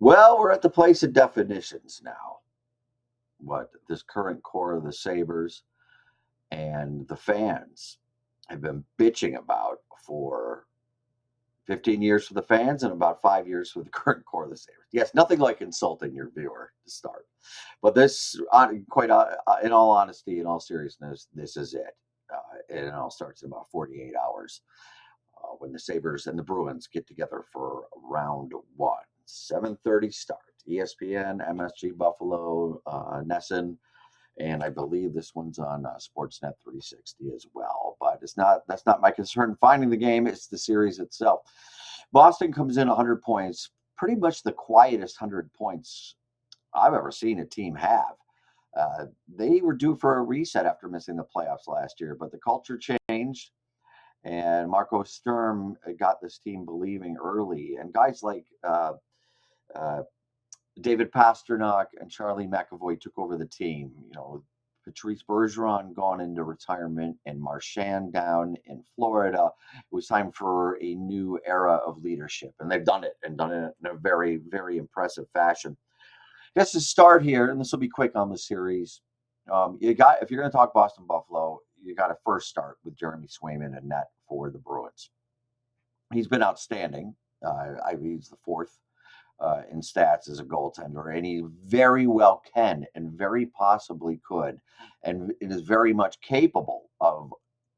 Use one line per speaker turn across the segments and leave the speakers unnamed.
Well, we're at the place of definitions now. What this current core of the Sabres and the fans have been bitching about for 15 years for the fans and about 5 years for the current core of the Sabres. Yes, nothing like insulting your viewer to start. But this, in all honesty, in all seriousness, this is it. And it all starts in about 48 hours when the Sabres and the Bruins get together for round one. 7:30 start. ESPN, MSG Buffalo, Nesson, and I believe this one's on Sportsnet 360 as well. But it's not that's not my concern. Finding the game, it's the series itself. Boston comes in 100 points, pretty much the quietest 100 points I've ever seen a team have. They were due for a reset after missing the playoffs last year, but the culture changed, and Marco Sturm got this team believing early. And guys like uh, David Pasternak and Charlie McAvoy took over the team. Patrice Bergeron gone into retirement and Marchand down in Florida. It was time for a new era of leadership, and they've done it and done it in a very, very impressive fashion. Just to start here, and this will be quick on the series. If you're going to talk Boston Buffalo, you got to first start with Jeremy Swayman and net for the Bruins. He's been outstanding. He's the fourth in stats as a goaltender, and he very well can and very possibly could, and it is very much capable of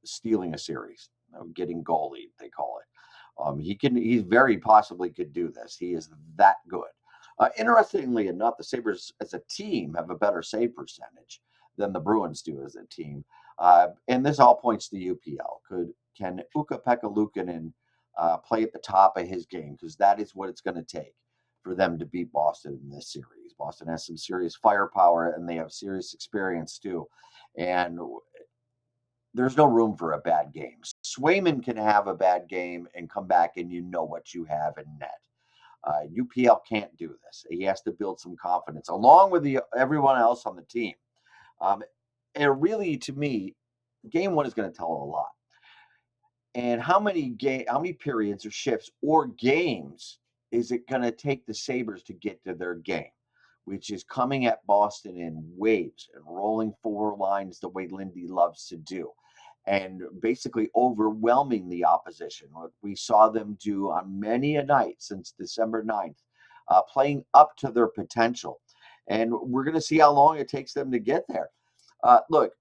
stealing a series, getting goalie, they call it. He very possibly could do this. He is that good. Interestingly enough, the Sabres as a team have a better save percentage than the Bruins do as a team. And this all points to UPL. Can Ukko-Pekka Luukkonen play at the top of his game? Because that is what it's going to take for them to beat Boston in this series. Boston has some serious firepower and they have serious experience too. And there's no room for a bad game. Swayman can have a bad game and come back and you know what you have in net. UPL can't do this. He has to build some confidence along with everyone else on the team. Um, and really, to me, game one is going to tell a lot. And how many periods or shifts or games is it going to take the Sabres to get to their game, which is coming at Boston in waves and rolling four lines the way Lindy loves to do, and basically overwhelming the opposition. What we saw them do on many a night since December 9th, playing up to their potential. And we're going to see how long it takes them to get there. Look,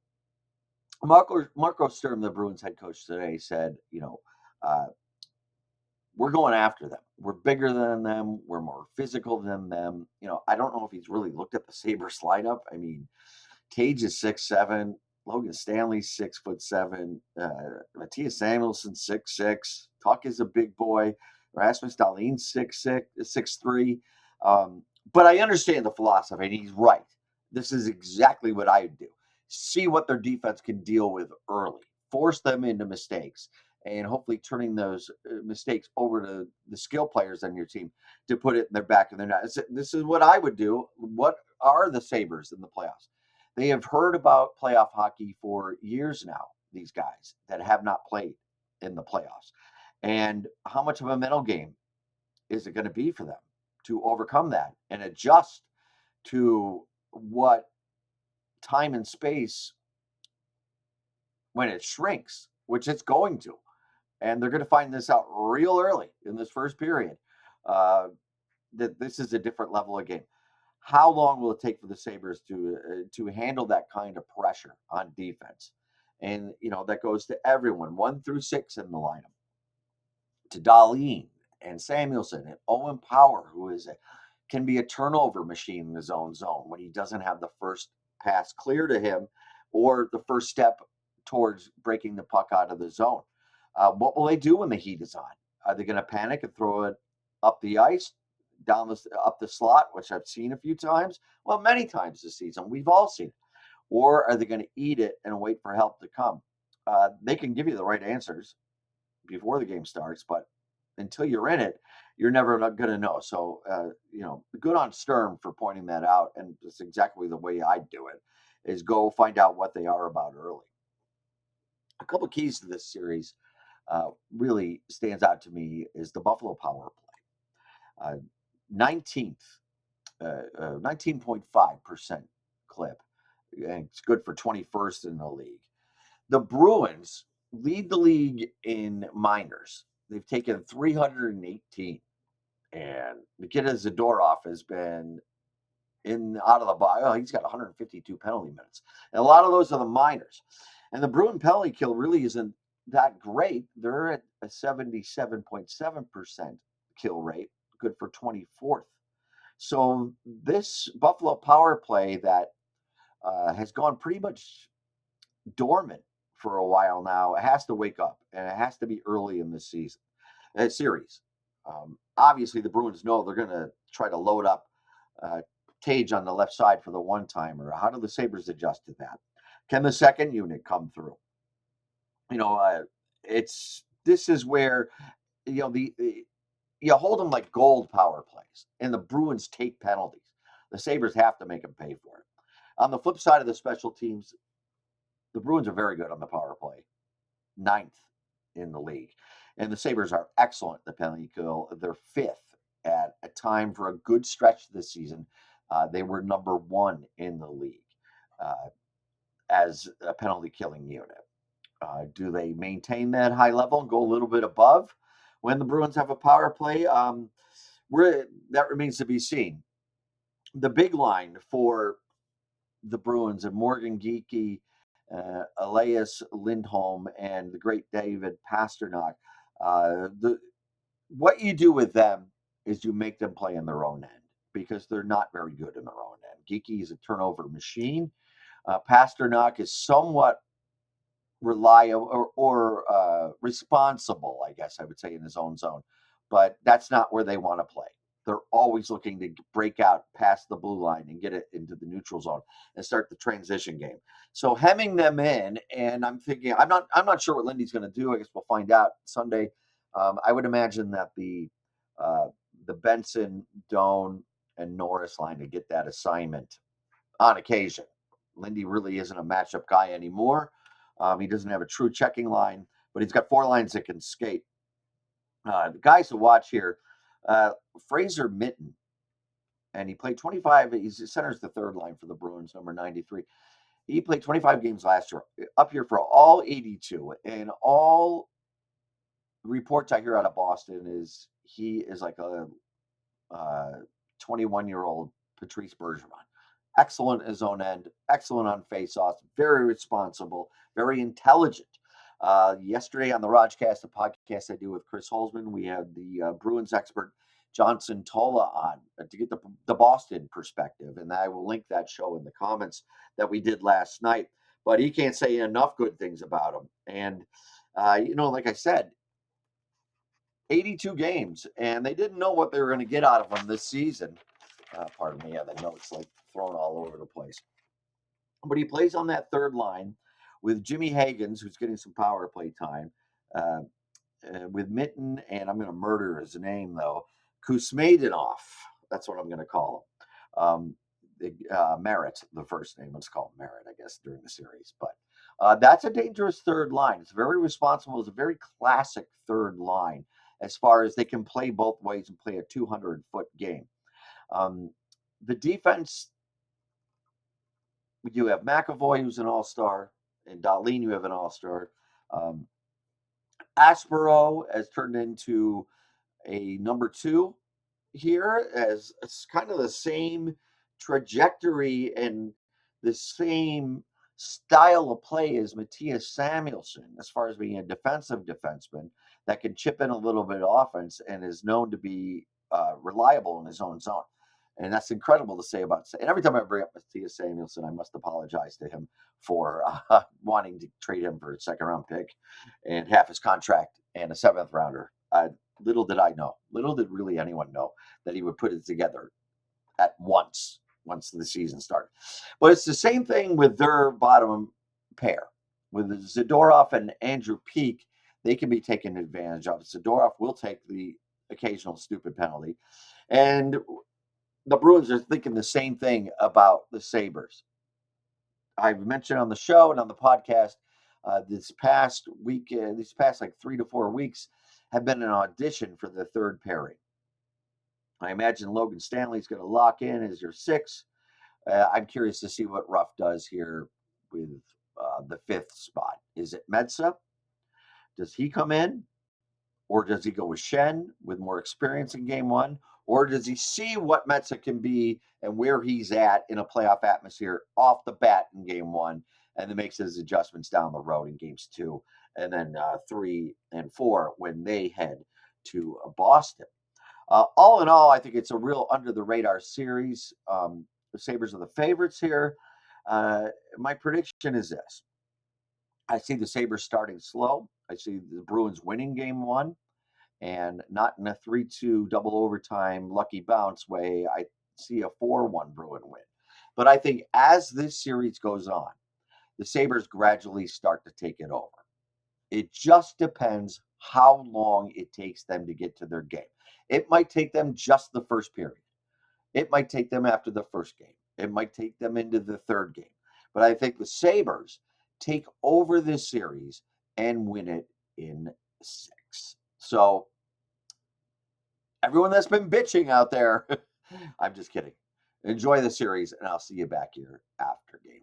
Marco Sturm, the Bruins head coach today, said, uh, we're going after them. We're bigger than them. We're more physical than them. I don't know if he's really looked at the Sabres lineup. I mean, Tage is 6'7". Logan Stanley's 6'7". Matthias Samuelsson 6'6". Tuck is a big boy. Rasmus Dahlin's 6'3". But I understand the philosophy, and he's right. This is exactly what I would do. See what their defense can deal with early. Force them into mistakes, and hopefully turning those mistakes over to the skill players on your team to put it in their back of their net. This is what I would do. What are the Sabres in the playoffs? They have heard about playoff hockey for years now, these guys that have not played in the playoffs. And how much of a mental game is it going to be for them to overcome that and adjust to what time and space when it shrinks, which it's going to. And they're going to find this out real early in this first period, uh, that this is a different level of game. How long will it take for the Sabres to handle that kind of pressure on defense? And that goes to everyone, 1 through 6 in the lineup, to Dahlin and Samuelsson and Owen Power, who can be a turnover machine in his own zone when he doesn't have the first pass clear to him or the first step towards breaking the puck out of the zone. What will they do when the heat is on? Are they going to panic and throw it up the ice, up the slot, which I've seen a few times? Well, many times this season. We've all seen it. Or are they going to eat it and wait for help to come? They can give you the right answers before the game starts, but until you're in it, you're never going to know. So, good on Sturm for pointing that out. And it's exactly the way I do it is go find out what they are about early. A couple of keys to this series really stands out to me is the Buffalo power play. 19th, 19.5% clip. And it's good for 21st in the league. The Bruins lead the league in minors. They've taken 318. And Nikita Zadorov has been out of the box. Oh, he's got 152 penalty minutes. And a lot of those are the minors. And the Bruin penalty kill really isn't that great. They're at a 77.7% kill rate, good for 24th. So this Buffalo power play that has gone pretty much dormant for a while now, it has to wake up, and it has to be early in the series. Obviously, the Bruins know they're going to try to load up Tage on the left side for the one-timer. How do the Sabres adjust to that? Can the second unit come through? This is where you hold them like gold power plays, and the Bruins take penalties. The Sabres have to make them pay for it. On the flip side of the special teams, the Bruins are very good on the power play, 9th in the league. And the Sabres are excellent at the penalty kill. They're 5th at a time for a good stretch this season. They were number 1 in the league as a penalty killing unit. Do they maintain that high level and go a little bit above when the Bruins have a power play? That remains to be seen. The big line for the Bruins and Morgan Geekie, Elias Lindholm, and the great David Pastrnak. What you do with them is you make them play in their own end because they're not very good in their own end. Geekie is a turnover machine. Pastrnak is somewhat reliable or responsible, I guess I would say, in his own zone, but that's not where they want to play. They're always looking to break out past the blue line and get it into the neutral zone and start the transition game. So hemming them in, and I'm thinking I'm not sure what Lindy's going to do. I guess we'll find out Sunday. I would imagine that the Benson, Doan, and Norris line to get that assignment on occasion. Lindy really isn't a matchup guy anymore. He doesn't have a true checking line, but he's got 4 lines that can skate. The guys to watch here, Fraser Mitten, and he played 25. He's centers the third line for the Bruins, number 93. He played 25 games last year, up here for all 82. And all reports I hear out of Boston is he is like a 21-year-old Patrice Bergeron. Excellent in his own end, excellent on faceoffs, very responsible, very intelligent. Yesterday on the Rodcast, the podcast I do with Chris Holzman, we had the Bruins expert John Centola on to get the Boston perspective, and I will link that show in the comments that we did last night. But he can't say enough good things about him. And, like I said, 82 games, and they didn't know what they were going to get out of him this season. Pardon me, the notes like thrown all over the place. But he plays on that third line with Jimmy Hagens, who's getting some power play time, with Mitten, and I'm going to murder his name, though, Kusmaidanov. That's what I'm going to call him. Merritt, the first name. Let's call him Merritt, I guess, during the series. But that's a dangerous third line. It's very responsible. It's a very classic third line as far as they can play both ways and play a 200-foot game. The defense, you have McAvoy, who's an all-star, and Dahlin, you have an all-star. Aspero has turned into a number 2 here, as it's kind of the same trajectory and the same style of play as Matthias Samuelsson, as far as being a defensive defenseman that can chip in a little bit of offense and is known to be reliable in his own zone. And that's incredible to say about. And every time I bring up Matthias Samuelsson, I must apologize to him for wanting to trade him for a second-round pick and half his contract and a 7th rounder. Little did I know, little did really anyone know that he would put it together at once the season started. But it's the same thing with their bottom pair. With Zadorov and Andrew Peeke, they can be taken advantage of. Zadorov will take the occasional stupid penalty. And the Bruins are thinking the same thing about the Sabres. I've mentioned on the show and on the podcast this past week, these past like 3 to 4 weeks have been an audition for the third pairing. I imagine Logan Stanley's going to lock in as your 6. I'm curious to see what Ruff does here with the 5th spot. Is it Mensah? Does he come in? Or does he go with Shen with more experience in game 1? Or does he see what Mensah can be and where he's at in a playoff atmosphere off the bat in game 1 and then makes his adjustments down the road in games 2 and then 3 and 4 when they head to Boston? All in all, I think it's a real under the radar series. The Sabres are the favorites here. My prediction is this: I see the Sabres starting slow. I see the Bruins winning game 1 and not in a 3-2 double overtime lucky bounce way. I see a 4-1 Bruin win. But I think as this series goes on, the Sabres gradually start to take it over. It just depends how long it takes them to get to their game. It might take them just the first period. It might take them after the first game. It might take them into the third game. But I think the Sabres take over this series and win it in 6. So everyone that's been bitching out there, I'm just kidding. Enjoy the series, and I'll see you back here after game